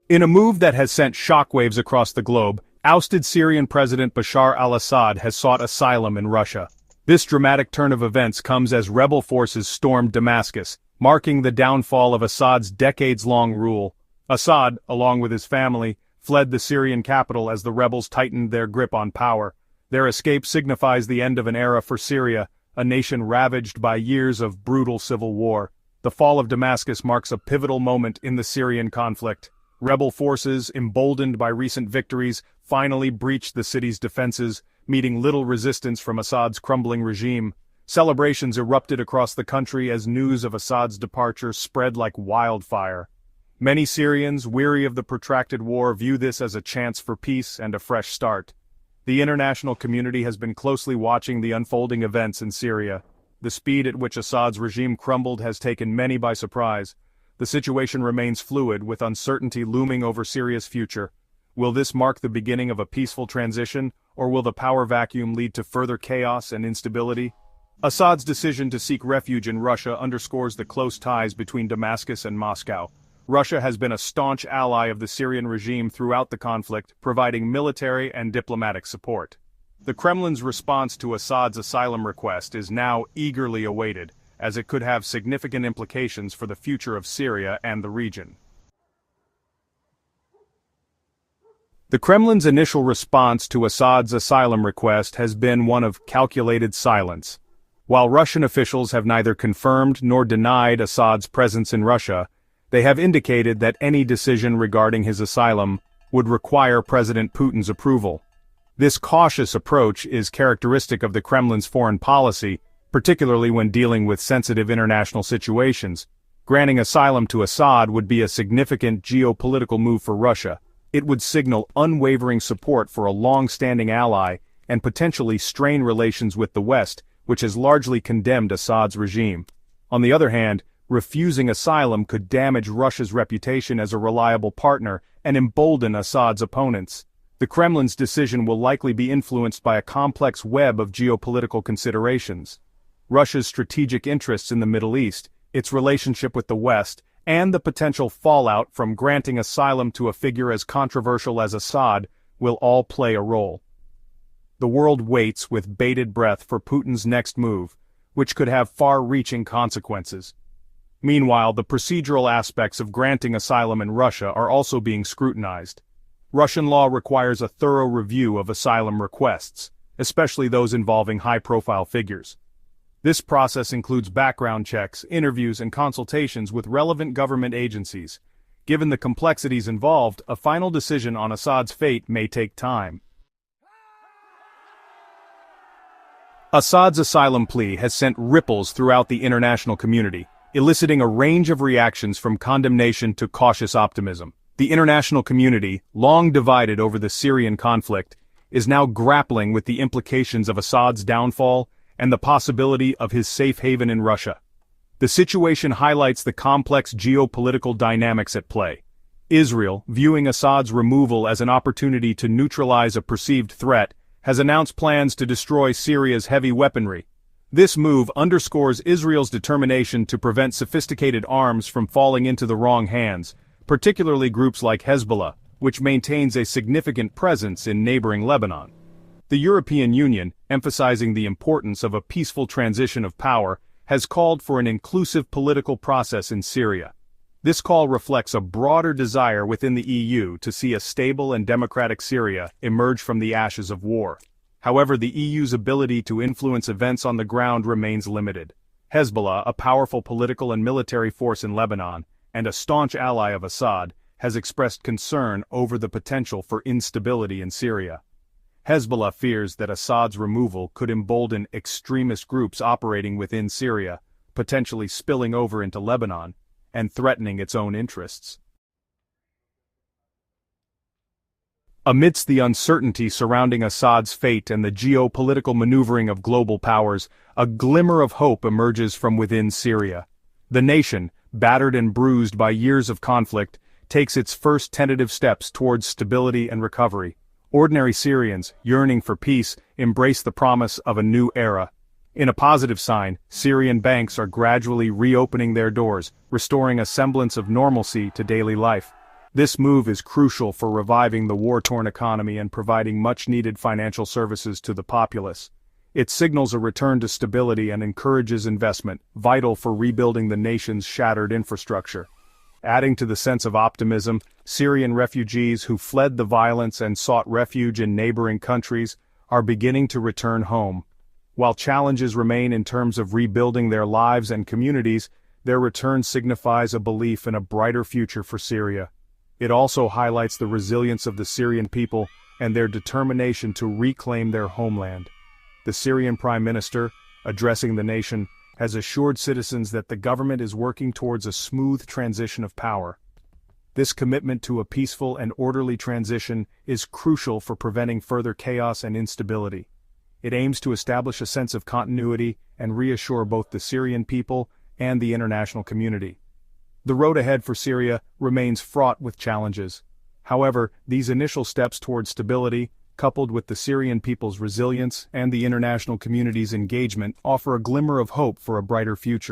In a move that has sent shockwaves across the globe, ousted Syrian President Bashar al-Assad has sought asylum in Russia. This dramatic turn of events comes as rebel forces stormed Damascus, marking the downfall of Assad's decades-long rule. Assad, along with his family, fled the Syrian capital as the rebels tightened their grip on power. Their escape signifies the end of an era for Syria, a nation ravaged by years of brutal civil war. The fall of Damascus marks a pivotal moment in the Syrian conflict. Rebel forces, emboldened by recent victories, finally breached the city's defenses, meeting little resistance from Assad's crumbling regime. Celebrations erupted across the country as news of Assad's departure spread like wildfire. Many Syrians, weary of the protracted war, view this as a chance for peace and a fresh start. The international community has been closely watching the unfolding events in Syria. The speed at which Assad's regime crumbled has taken many by surprise. The situation remains fluid, with uncertainty looming over Syria's future. Will this mark the beginning of a peaceful transition, or will the power vacuum lead to further chaos and instability? Assad's decision to seek refuge in Russia underscores the close ties between Damascus and Moscow. Russia has been a staunch ally of the Syrian regime throughout the conflict, providing military and diplomatic support. The Kremlin's response to Assad's asylum request is now eagerly awaited, as it could have significant implications for the future of Syria and the region. The Kremlin's initial response to Assad's asylum request has been one of calculated silence. While Russian officials have neither confirmed nor denied Assad's presence in Russia, they have indicated that any decision regarding his asylum would require President Putin's approval. This cautious approach is characteristic of the Kremlin's foreign policy, particularly when dealing with sensitive international situations. Granting asylum to Assad would be a significant geopolitical move for Russia. It would signal unwavering support for a long-standing ally and potentially strain relations with the West, which has largely condemned Assad's regime. On the other hand, refusing asylum could damage Russia's reputation as a reliable partner and embolden Assad's opponents. The Kremlin's decision will likely be influenced by a complex web of geopolitical considerations. Russia's strategic interests in the Middle East, its relationship with the West, and the potential fallout from granting asylum to a figure as controversial as Assad will all play a role. The world waits with bated breath for Putin's next move, which could have far-reaching consequences. Meanwhile, the procedural aspects of granting asylum in Russia are also being scrutinized. Russian law requires a thorough review of asylum requests, especially those involving high-profile figures. This process includes background checks, interviews, and consultations with relevant government agencies. Given the complexities involved, a final decision on Assad's fate may take time. Assad's asylum plea has sent ripples throughout the international community, eliciting a range of reactions from condemnation to cautious optimism. The international community, long divided over the Syrian conflict, is now grappling with the implications of Assad's downfall and the possibility of his safe haven in Russia. The situation highlights the complex geopolitical dynamics at play. Israel, viewing Assad's removal as an opportunity to neutralize a perceived threat, has announced plans to destroy Syria's heavy weaponry. This move underscores Israel's determination to prevent sophisticated arms from falling into the wrong hands, particularly groups like Hezbollah, which maintains a significant presence in neighboring Lebanon. The European Union, emphasizing the importance of a peaceful transition of power, has called for an inclusive political process in Syria. This call reflects a broader desire within the EU to see a stable and democratic Syria emerge from the ashes of war. However, the EU's ability to influence events on the ground remains limited. Hezbollah, a powerful political and military force in Lebanon, and a staunch ally of Assad, has expressed concern over the potential for instability in Syria. Hezbollah fears that Assad's removal could embolden extremist groups operating within Syria, potentially spilling over into Lebanon, and threatening its own interests. Amidst the uncertainty surrounding Assad's fate and the geopolitical maneuvering of global powers, a glimmer of hope emerges from within Syria. The nation, battered and bruised by years of conflict, takes its first tentative steps towards stability and recovery. Ordinary Syrians, yearning for peace, embrace the promise of a new era. In a positive sign, Syrian banks are gradually reopening their doors, restoring a semblance of normalcy to daily life. This move is crucial for reviving the war-torn economy and providing much-needed financial services to the populace. It signals a return to stability and encourages investment, vital for rebuilding the nation's shattered infrastructure. Adding to the sense of optimism, Syrian refugees who fled the violence and sought refuge in neighboring countries are beginning to return home. While challenges remain in terms of rebuilding their lives and communities, their return signifies a belief in a brighter future for Syria. It also highlights the resilience of the Syrian people and their determination to reclaim their homeland. The Syrian Prime Minister, addressing the nation, has assured citizens that the government is working towards a smooth transition of power. This commitment to a peaceful and orderly transition is crucial for preventing further chaos and instability. It aims to establish a sense of continuity and reassure both the Syrian people and the international community. The road ahead for Syria remains fraught with challenges. However, these initial steps towards stability, coupled with the Syrian people's resilience and the international community's engagement, offer a glimmer of hope for a brighter future.